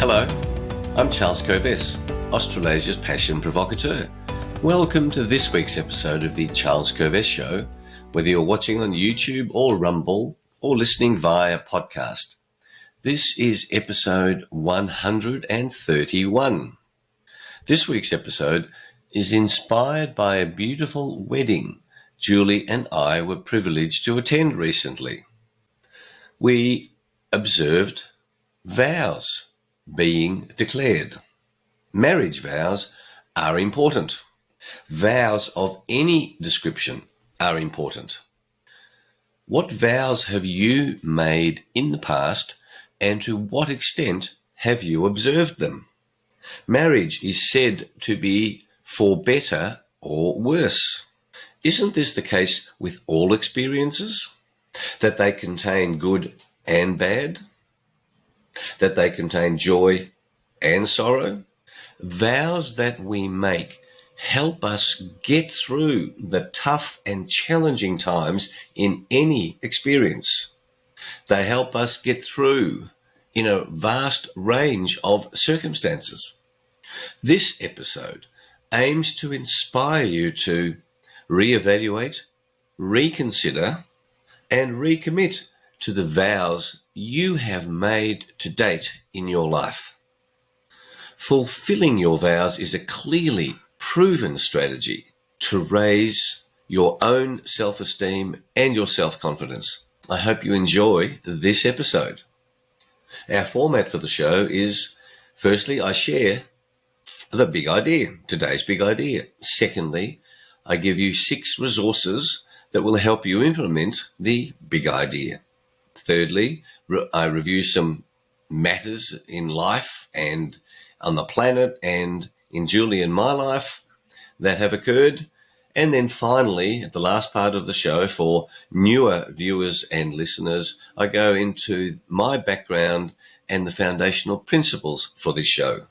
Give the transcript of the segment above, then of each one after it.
Hello, I'm Charles Kovess, Australasia's passion provocateur. Welcome to this week's episode of the Charles Kovess Show, whether you're watching on YouTube or Rumble or listening via podcast. This is episode 131. This week's episode is inspired by a beautiful wedding Julie and I were privileged to attend recently. We observed vows being declared. Marriage vows are important. Vows of any description are important. What vows have you made in the past, and to what extent have you observed them? Marriage is said to be for better or worse. Isn't this the case with all experiences? That they contain good and bad? That they contain joy and sorrow? Vows that we make help us get through the tough and challenging times in any experience. They help us get through in a vast range of circumstances. This episode aims to inspire you to reevaluate, reconsider, and recommit to the vows you have made to date in your life. Fulfilling your vows is a clearly proven strategy to raise your own self-esteem and your self-confidence. I hope you enjoy this episode. Our format for the show is, firstly, I share the big idea, today's big idea. Secondly, I give you 6 resources that will help you implement the big idea. Thirdly, I review some matters in life and on the planet and in Julie and my life that have occurred. And then finally, at the last part of the show, for newer viewers and listeners, I go into my background and the foundational principles for this show.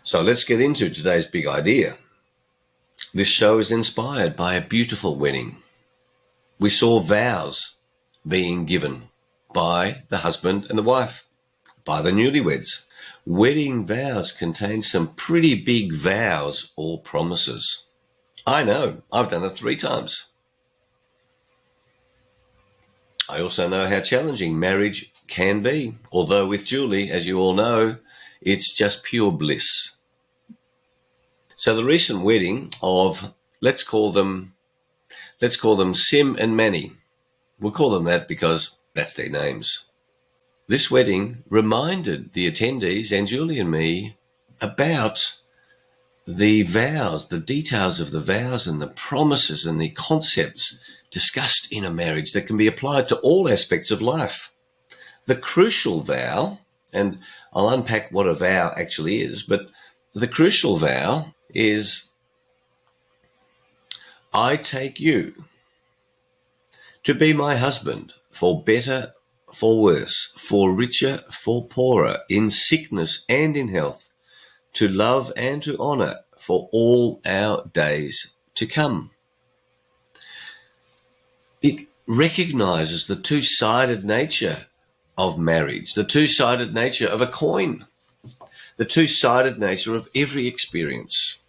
So let's get into today's big idea. This show is inspired by a beautiful wedding. We saw vows being given by the husband and the wife, by the newlyweds. Wedding vows contain some pretty big vows or promises. I know, I've done it 3 times. I also know how challenging marriage can be, although with Julie, as you all know, it's just pure bliss. So the recent wedding of, let's call them Sim and Manny. We'll call them that because that's their names. This wedding reminded the attendees and Julie and me about the vows, the details of the vows and the promises and the concepts discussed in a marriage that can be applied to all aspects of life. The crucial vow, and I'll unpack what a vow actually is, but the crucial vow is, I take you to be my husband, for better, for worse, for richer, for poorer, in sickness and in health, to love and to honour for all our days to come. It recognises the two-sided nature of marriage, the two-sided nature of a coin, the two-sided nature of every experience.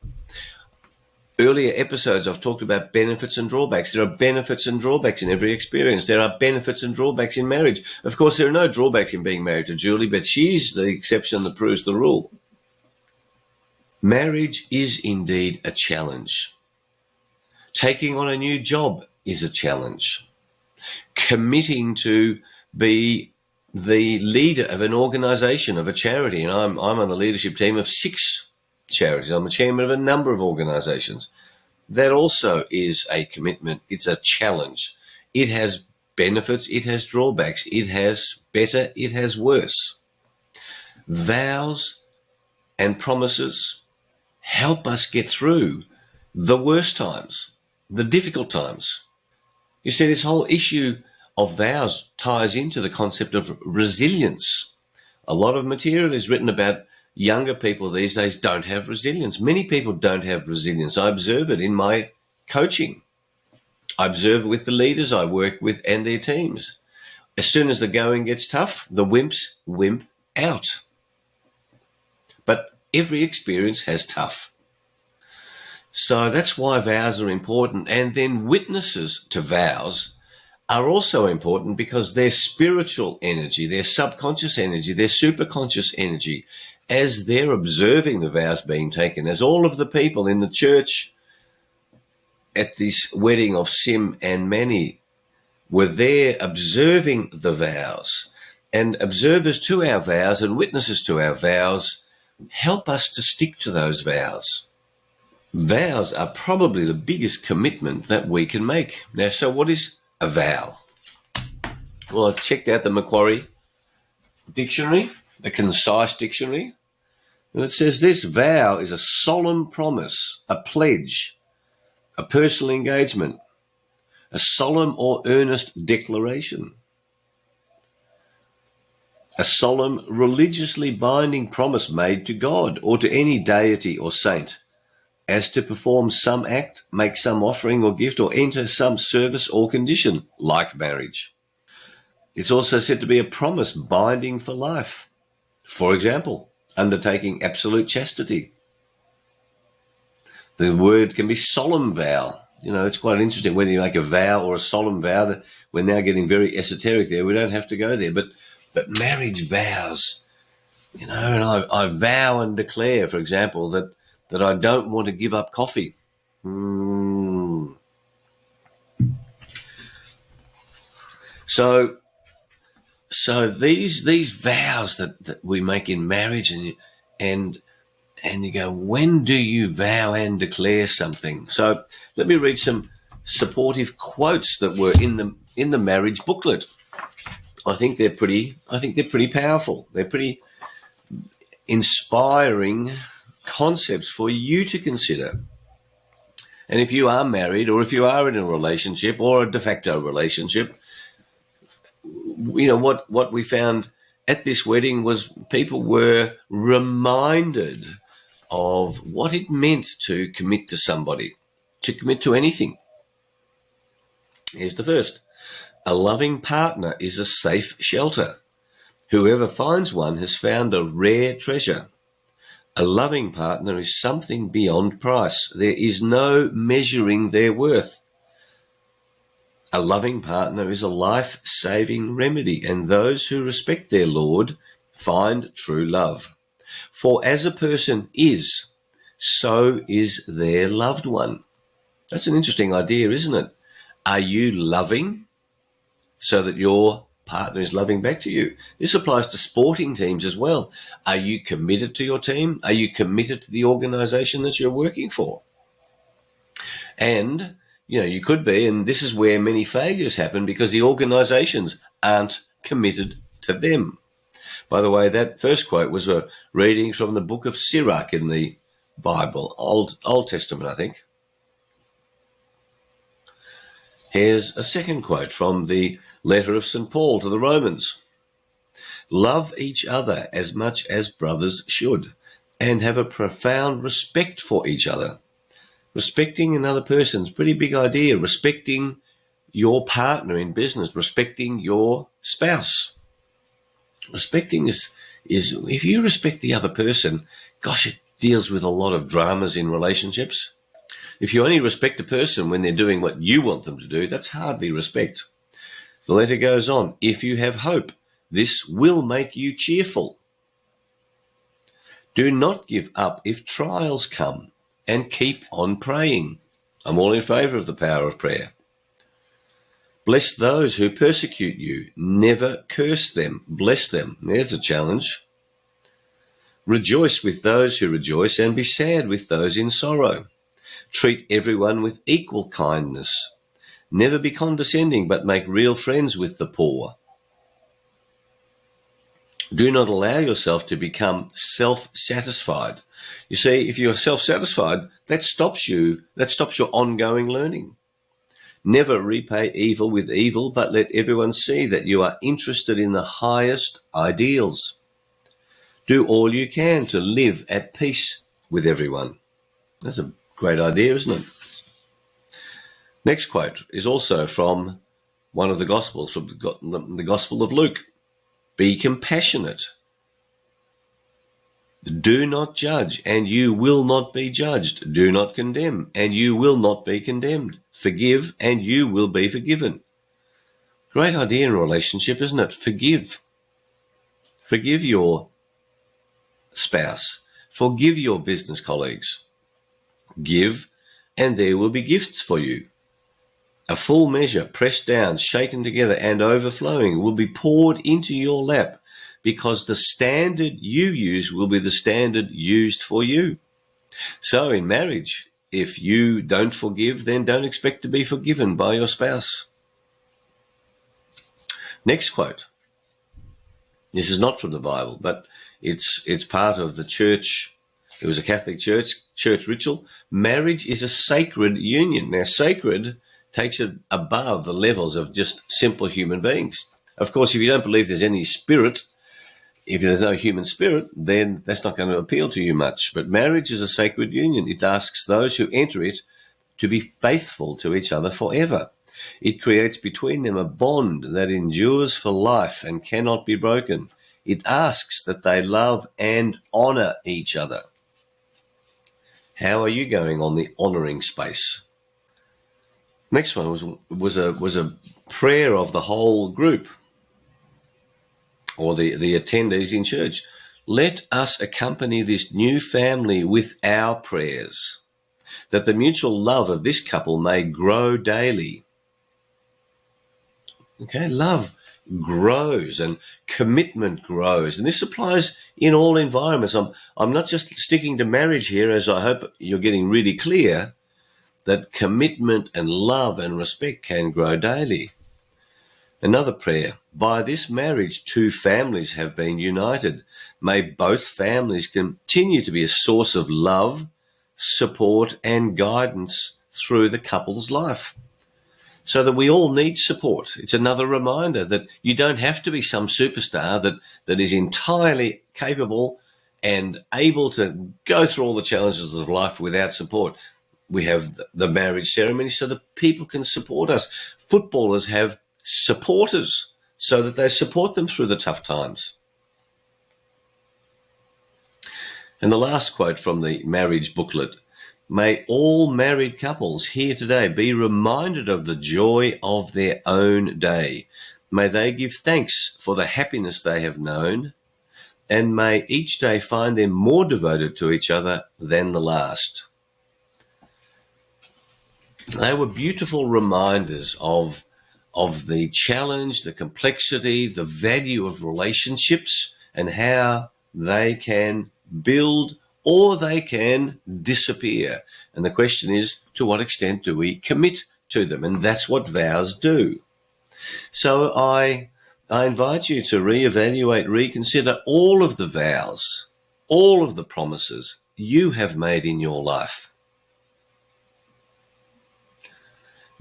Earlier episodes, I've talked about benefits and drawbacks. There are benefits and drawbacks in every experience. There are benefits and drawbacks in marriage. Of course, there are no drawbacks in being married to Julie, but she's the exception that proves the rule. Marriage is indeed a challenge. Taking on a new job is a challenge. Committing to be the leader of an organisation, of a charity, and I'm on the leadership team of 6 charities. I'm the chairman of a number of organisations. That also is a commitment. It's a challenge. It has benefits. It has drawbacks. It has better. It has worse. Vows and promises help us get through the worst times, the difficult times. You see, this whole issue of vows ties into the concept of resilience. A lot of material is written about younger people these days don't have resilience. Many people don't have resilience. I observe it in my coaching. I observe it with the leaders I work with and their teams. As soon as the going gets tough, the wimps wimp out. But every experience has tough. So that's why vows are important. And then witnesses to vows are also important because their spiritual energy, their subconscious energy, their superconscious energy, as they're observing the vows being taken, as all of the people in the church at this wedding of Sim and Manny were there observing the vows, and observers to our vows and witnesses to our vows help us to stick to those vows. Vows are probably the biggest commitment that we can make. Now, so what is a vow? Well, I checked out the Macquarie dictionary, a concise dictionary, and it says this: vow is a solemn promise, a pledge, a personal engagement, a solemn or earnest declaration, a solemn, religiously binding promise made to God or to any deity or saint, as to perform some act, make some offering or gift, or enter some service or condition, like marriage. It's also said to be a promise binding for life. For example, undertaking absolute chastity. The word can be solemn vow. You know, it's quite interesting whether you make a vow or a solemn vow. That we're now getting very esoteric there. We don't have to go there. But marriage vows, you know, and I vow and declare, for example, that I don't want to give up coffee. So these vows that we make in marriage, and you go, when do you vow and declare something? So let me read some supportive quotes that were in the marriage booklet. I think they're pretty powerful. They're pretty inspiring concepts for you to consider. And if you are married, or if you are in a relationship or a de facto relationship, you know, what we found at this wedding was people were reminded of what it meant to commit to somebody, to commit to anything. Here's the first. A loving partner is a safe shelter. Whoever finds one has found a rare treasure. A loving partner is something beyond price. There is no measuring their worth. A loving partner is a life-saving remedy, and those who respect their Lord find true love. For as a person is, so is their loved one. That's an interesting idea, isn't it? Are you loving so that your partner is loving back to you? This applies to sporting teams as well. Are you committed to your team? Are you committed to the organization that you're working for? And, you know, you could be, and this is where many failures happen, because the organizations aren't committed to them. By the way, that first quote was a reading from the book of Sirach in the Bible, Old Testament, I think. Here's a second quote from the letter of St. Paul to the Romans. Love each other as much as brothers should, and have a profound respect for each other. Respecting another person's a pretty big idea. Respecting your partner in business, respecting your spouse. Respecting is if you respect the other person, gosh, it deals with a lot of dramas in relationships. If you only respect a person when they're doing what you want them to do, that's hardly respect. The letter goes on. If you have hope, this will make you cheerful. Do not give up if trials come, and keep on praying. I'm all in favour of the power of prayer. Bless those who persecute you. Never curse them. Bless them. There's a challenge. Rejoice with those who rejoice, and be sad with those in sorrow. Treat everyone with equal kindness. Never be condescending, but make real friends with the poor. Do not allow yourself to become self-satisfied. You see, if you are self-satisfied, that stops your ongoing learning. Never repay evil with evil, but let everyone see that you are interested in the highest ideals. Do all you can to live at peace with everyone. That's a great idea, isn't it? Next quote is also from one of the Gospels, from the Gospel of Luke. Be compassionate. Do not judge, and you will not be judged. Do not condemn, and you will not be condemned. Forgive, and you will be forgiven. Great idea in a relationship, isn't it? Forgive. Forgive your spouse. Forgive your business colleagues. Give, and there will be gifts for you. A full measure, pressed down, shaken together, and overflowing will be poured into your lap, because the standard you use will be the standard used for you. So in marriage, if you don't forgive, then don't expect to be forgiven by your spouse. Next quote. This is not from the Bible, but it's part of the church. It was a Catholic church ritual. Marriage is a sacred union. Now, sacred takes it above the levels of just simple human beings. Of course, if you don't believe there's any spirit, if there's no human spirit, then that's not going to appeal to you much. But marriage is a sacred union. It asks those who enter it to be faithful to each other forever. It creates between them a bond that endures for life and cannot be broken. It asks that they love and honor each other. How are you going on the honoring space? Next one was a prayer of the whole group, or the attendees in church. Let us accompany this new family with our prayers, that the mutual love of this couple may grow daily. Okay, love grows and commitment grows. And this applies in all environments. I'm not just sticking to marriage here, as I hope you're getting really clear that commitment and love and respect can grow daily. Another prayer. By this marriage, two families have been united. May both families continue to be a source of love, support, and guidance through the couple's life. So that we all need support. It's another reminder that you don't have to be some superstar that is entirely capable and able to go through all the challenges of life without support. We have the marriage ceremony so that people can support us. Footballers have supporters so that they support them through the tough times. And the last quote from the marriage booklet. May all married couples here today be reminded of the joy of their own day. May they give thanks for the happiness they have known, and may each day find them more devoted to each other than the last. They were beautiful reminders of the challenge, the complexity, the value of relationships, and how they can build or they can disappear. And the question is, to what extent do we commit to them? And that's what vows do. So I invite you to reevaluate, reconsider all of the vows, all of the promises you have made in your life.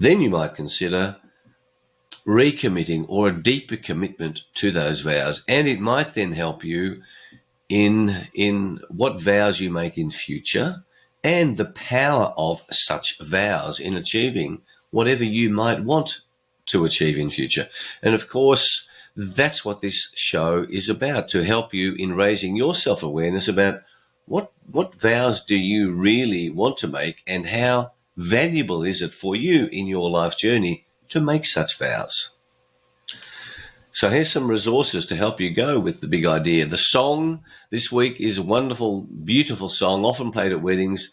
Then you might consider recommitting or a deeper commitment to those vows. And it might then help you in what vows you make in future and the power of such vows in achieving whatever you might want to achieve in future. And of course, that's what this show is about, to help you in raising your self-awareness about what vows do you really want to make and how valuable is it for you in your life journey to make such vows. So here's some resources to help you go with the big idea. The song this week is a wonderful, beautiful song, often played at weddings,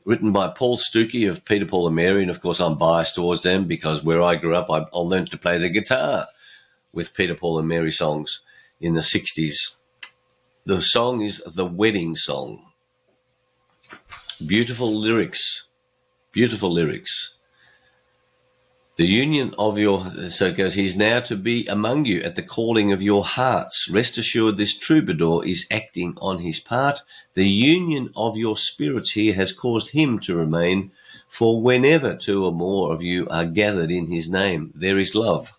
written by Paul Stuckey of Peter, Paul and Mary. And of course, I'm biased towards them because where I grew up, I learned to play the guitar with Peter, Paul and Mary songs in the 60s. The song is the wedding song. Beautiful lyrics, beautiful lyrics. The union of your, so it goes, he's now to be among you at the calling of your hearts. Rest assured this troubadour is acting on his part. The union of your spirits here has caused him to remain, for whenever two or more of you are gathered in his name, there is love.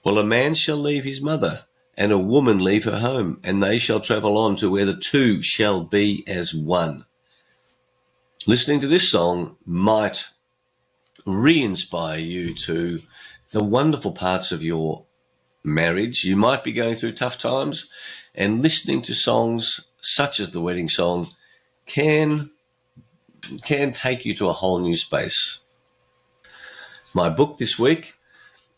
Well, a man shall leave his mother, and a woman leave her home, and they shall travel on to where the two shall be as one. Listening to this song might re-inspire you to the wonderful parts of your marriage, you might be going through tough times, and listening to songs such as the wedding song can take you to a whole new space. My book this week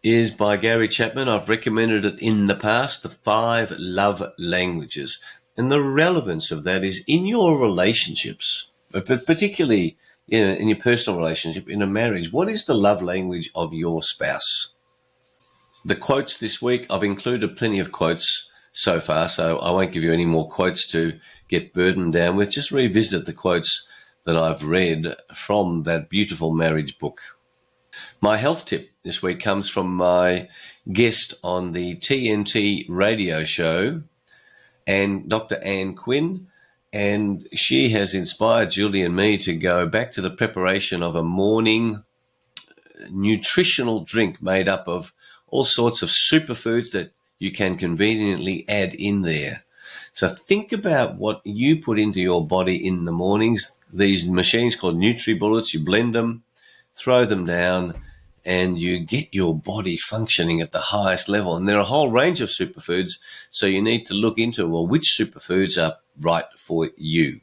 is by Gary Chapman. I've recommended it in the past, The 5 Love Languages. And the relevance of that is in your relationships, but particularly in your personal relationship, in a marriage. What is the love language of your spouse? The quotes this week, I've included plenty of quotes so far, so I won't give you any more quotes to get burdened down with. Just revisit the quotes that I've read from that beautiful marriage book. My health tip this week comes from my guest on the TNT radio show, and Dr. Anne Quinn, and she has inspired Julie and me to go back to the preparation of a morning nutritional drink made up of all sorts of superfoods that you can conveniently add in there. So think about what you put into your body in the mornings. These machines called NutriBullets, you blend them, throw them down, and you get your body functioning at the highest level. And there are a whole range of superfoods, so you need to look into, well, which superfoods are right for you.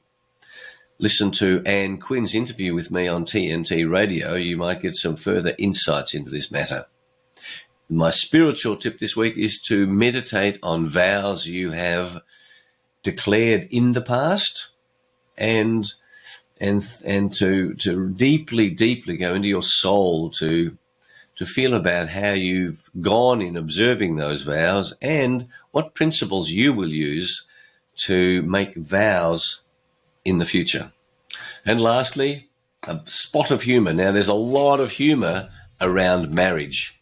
Listen to Anne Quinn's interview with me on TNT Radio. You might get some further insights into this matter. My spiritual tip this week is to meditate on vows you have declared in the past, and to deeply go into your soul to feel about how you've gone in observing those vows and what principles you will use to make vows in the future. And lastly, a spot of humor. Now, there's a lot of humor around marriage.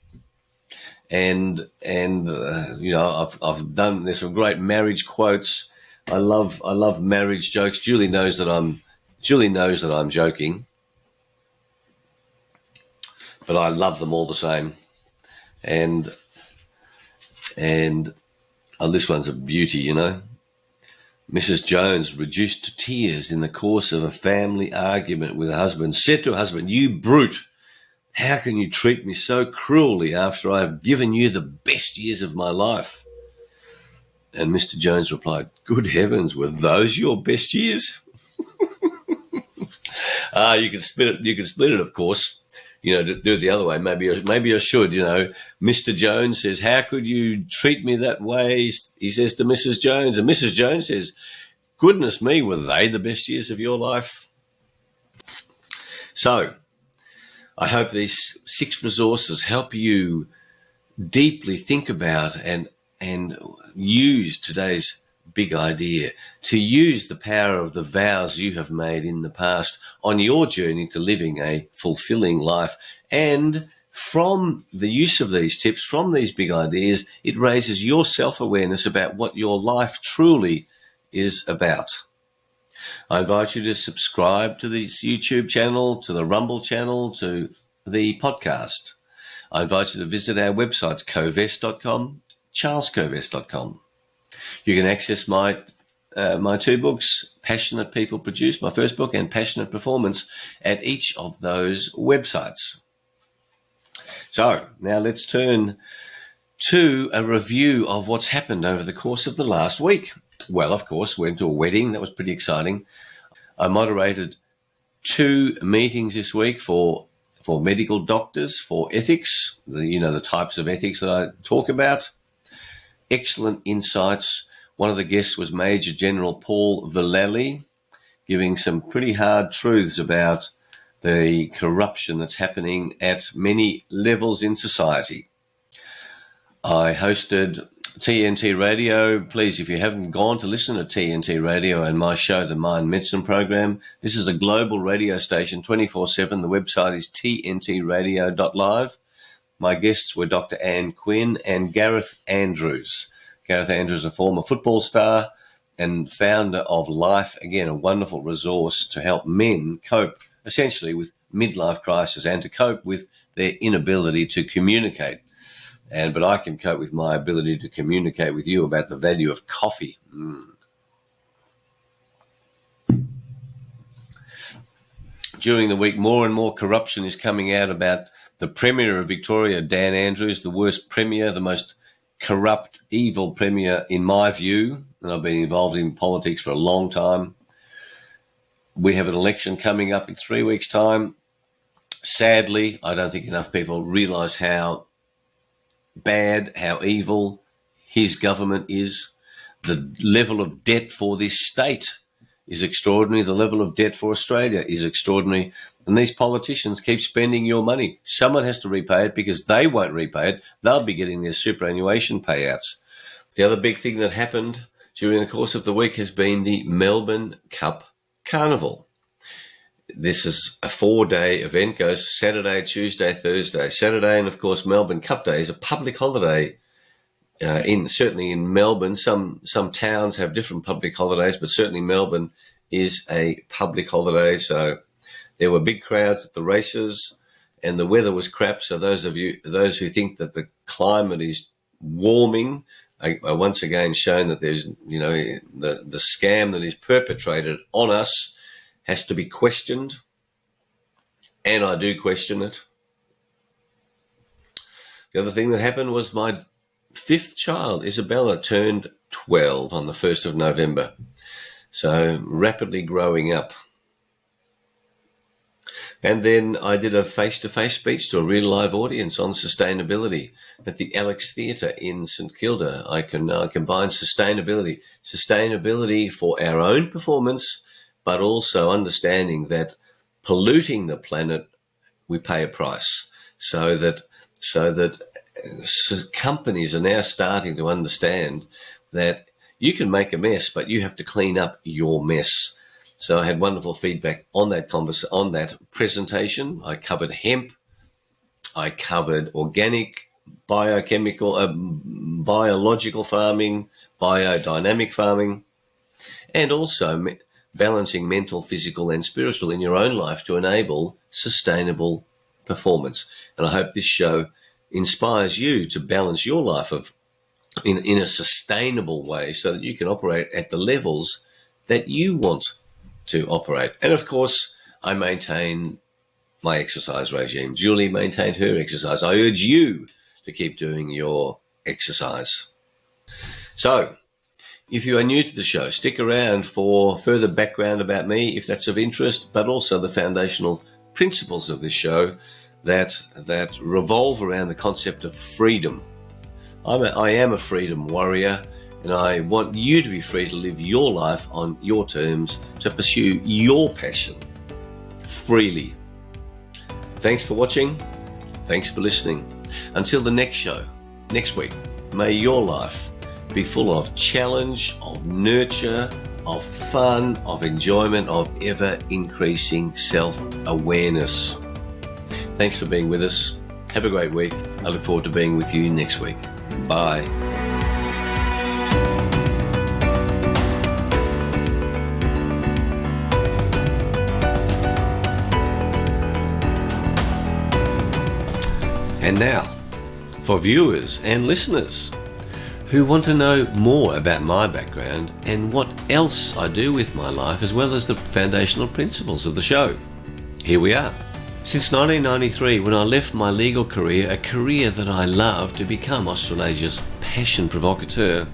And I've done, there's some great marriage quotes. I love marriage jokes. Julie knows that I'm joking, but I love them all the same. And this one's a beauty, Mrs. Jones, reduced to tears in the course of a family argument with her husband, said to her husband, "You brute, how can you treat me so cruelly after I have given you the best years of my life?" And Mr. Jones replied, "Good heavens, were those your best years?" You can split it, of course. To do it the other way. Maybe I should, Mr. Jones says, "How could you treat me that way?" He says to Mrs. Jones, and Mrs. Jones says, "Goodness me, were they the best years of your life?" So I hope these 6 resources help you deeply think about and use today's big idea, to use the power of the vows you have made in the past on your journey to living a fulfilling life. And from the use of these tips, from these big ideas, it raises your self-awareness about what your life truly is about. I invite you to subscribe to this YouTube channel, to the Rumble channel, to the podcast. I invite you to visit our websites, covest.com, charlescovest.com. You can access my 2 books, Passionate People Produce, my first book, and Passionate Performance, at each of those websites. So now let's turn to a review of what's happened over the course of the last week. Well, of course, went to a wedding. That was pretty exciting. I moderated 2 meetings this week for medical doctors, for ethics, the types of ethics that I talk about. Excellent insights. One of the guests was Major General Paul Vallely, giving some pretty hard truths about the corruption that's happening at many levels in society. I hosted TNT Radio. Please, if you haven't gone to listen to TNT Radio and my show, the Mind Medicine Program, this is a global radio station, 24/7. The website is tntradio.live. My guests were Dr. Anne Quinn and Gareth Andrews. Gareth Andrews, a former football star and founder of Life, again, a wonderful resource to help men cope essentially with midlife crisis and to cope with their inability to communicate. But I can cope with my ability to communicate with you about the value of coffee. During the week, more and more corruption is coming out about the Premier of Victoria, Dan Andrews, the worst Premier, the most corrupt, evil premier, in my view, and I've been involved in politics for a long time. We have an election coming up in 3 weeks' time. Sadly, I don't think enough people realise how bad, how evil his government is. The level of debt for this state is extraordinary. The level of debt for Australia is extraordinary. And these politicians keep spending your money. Someone has to repay it because they won't repay it. They'll be getting their superannuation payouts. The other big thing that happened during the course of the week has been the Melbourne Cup Carnival. This is a 4-day event, goes Saturday, Tuesday, Thursday, Saturday, and of course Melbourne Cup Day is a public holiday. Certainly in Melbourne, some towns have different public holidays, but certainly Melbourne is a public holiday. So there were big crowds at the races, and the weather was crap. So those who think that the climate is warming, are once again shown that there's, the scam that is perpetrated on us has to be questioned, and I do question it. The other thing that happened was my 5th child, Isabella, turned 12 on the 1st of November. So rapidly growing up. And then I did a face-to-face speech to a real live audience on sustainability at the Alex Theatre in St Kilda. I can combine sustainability for our own performance, but also understanding that polluting the planet, we pay a price. So that companies are now starting to understand that you can make a mess, but you have to clean up your mess. So I had wonderful feedback on that presentation. I covered hemp, I covered organic, biochemical, biological farming, biodynamic farming, and also balancing mental, physical, and spiritual in your own life to enable sustainable performance. And I hope this show inspires you to balance your life in a sustainable way so that you can operate at the levels that you want to operate. And of course, I maintain my exercise regime. Julie maintained her exercise. I urge you to keep doing your exercise. So, if you are new to the show, stick around for further background about me if that's of interest, but also the foundational principles of this show that revolve around the concept of freedom. I am a freedom warrior, and I want you to be free to live your life on your terms, to pursue your passion freely. Thanks for watching. Thanks for listening. Until the next show, next week, may your life be full of challenge, of nurture, of fun, of enjoyment, of ever-increasing self-awareness. Thanks for being with us. Have a great week. I look forward to being with you next week. Bye. And now, for viewers and listeners who want to know more about my background and what else I do with my life, as well as the foundational principles of the show. Here we are. Since 1993, when I left my legal career, a career that I love, to become Australasia's passion provocateur,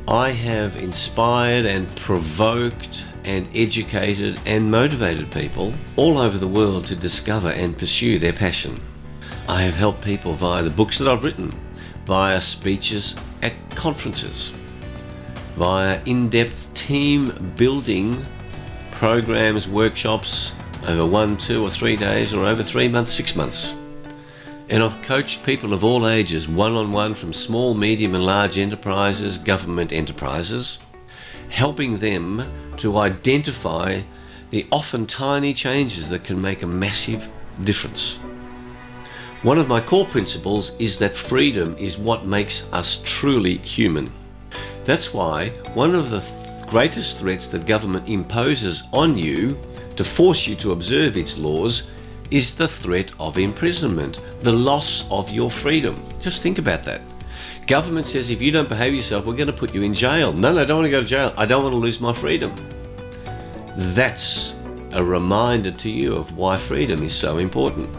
I have inspired and provoked and educated and motivated people all over the world to discover and pursue their passion. I have helped people via the books that I've written, via speeches at conferences, via in-depth team building programs, workshops over 1, 2 or 3 days, or over 3 months, 6 months. And I've coached people of all ages, one-on-one, from small, medium and large enterprises, government enterprises, helping them to identify the often tiny changes that can make a massive difference. One of my core principles is that freedom is what makes us truly human. That's why one of the greatest threats that government imposes on you to force you to observe its laws is the threat of imprisonment, the loss of your freedom. Just think about that. Government says if you don't behave yourself, we're going to put you in jail. No, I don't want to go to jail. I don't want to lose my freedom. That's a reminder to you of why freedom is so important.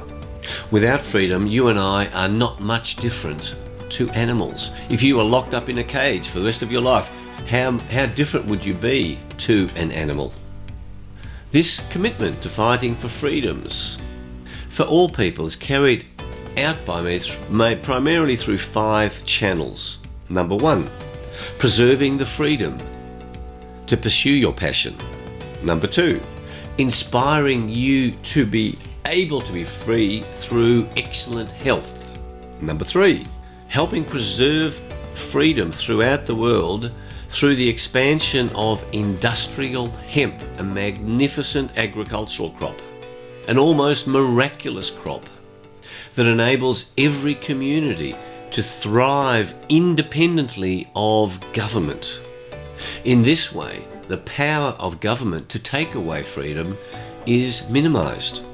Without freedom, you and I are not much different to animals. If you were locked up in a cage for the rest of your life, how different would you be to an animal? This commitment to fighting for freedoms for all people is carried out by me primarily through 5 channels. Number 1, preserving the freedom to pursue your passion. Number 2, inspiring you to be able to be free through excellent health. Number 3, helping preserve freedom throughout the world through the expansion of industrial hemp, a magnificent agricultural crop, an almost miraculous crop that enables every community to thrive independently of government. In this way, the power of government to take away freedom is minimized.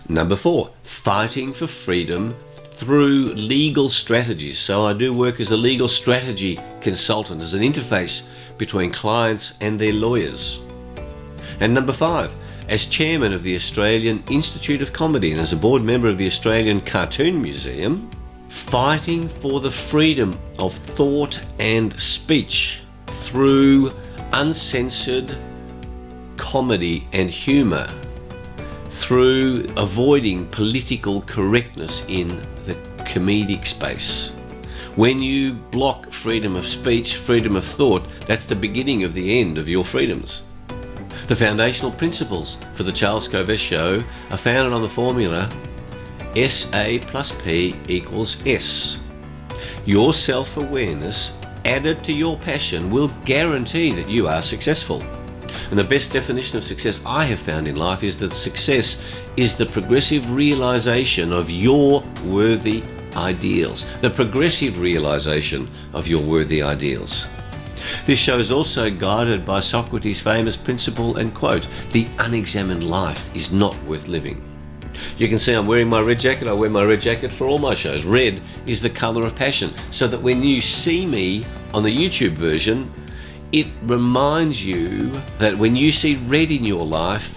Number 4, fighting for freedom through legal strategies. So I do work as a legal strategy consultant, as an interface between clients and their lawyers. And number 5, as chairman of the Australian Institute of Comedy and as a board member of the Australian Cartoon Museum, fighting for the freedom of thought and speech through uncensored comedy and humour, through avoiding political correctness in the comedic space. When you block freedom of speech, freedom of thought, that's the beginning of the end of your freedoms. The foundational principles for the Charles Kovess Show are founded on the formula SA plus P equals S. Your self-awareness added to your passion will guarantee that you are successful. And the best definition of success I have found in life is that success is the progressive realization of your worthy ideals. The progressive realization of your worthy ideals. This show is also guided by Socrates' famous principle and quote, "The unexamined life is not worth living." You can see I'm wearing my red jacket. I wear my red jacket for all my shows. Red is the color of passion, so that when you see me on the YouTube version, it reminds you that when you see red in your life,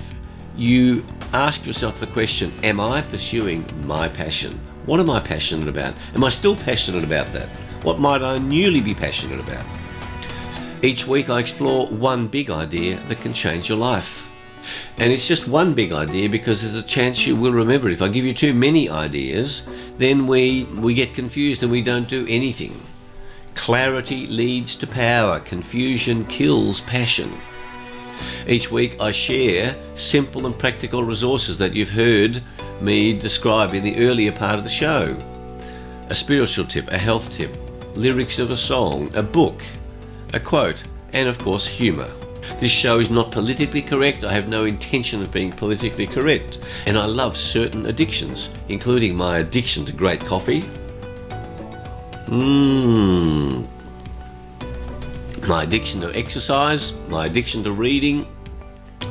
you ask yourself the question, am I pursuing my passion? What am I passionate about? Am I still passionate about that? What might I newly be passionate about? Each week I explore one big idea that can change your life. And it's just one big idea because there's a chance you will remember it. If I give you too many ideas, then we get confused and we don't do anything. Clarity leads to power. Confusion kills passion. Each week I share simple and practical resources that you've heard me describe in the earlier part of the show. A spiritual tip, a health tip, lyrics of a song, a book, a quote, and of course humour. This show is not politically correct. I have no intention of being politically correct. And I love certain addictions, including my addiction to great coffee, my addiction to exercise, my addiction to reading,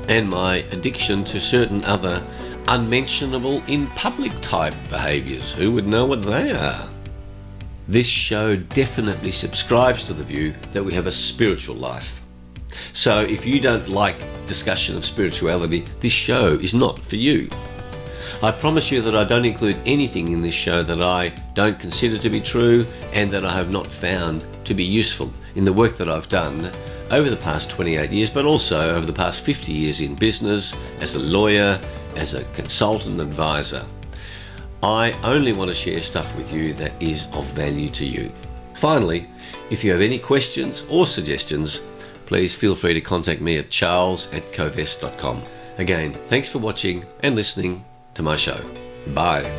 and my addiction to certain other unmentionable in public type behaviours. Who would know what they are? This show definitely subscribes to the view that we have a spiritual life. So if you don't like discussion of spirituality, this show is not for you. I promise you that I don't include anything in this show that I don't consider to be true and that I have not found to be useful in the work that I've done over the past 28 years, but also over the past 50 years in business, as a lawyer, as a consultant advisor. I only want to share stuff with you that is of value to you. Finally, if you have any questions or suggestions, please feel free to contact me at charles@kovess.com. Again, thanks for watching and listening to my show. Bye.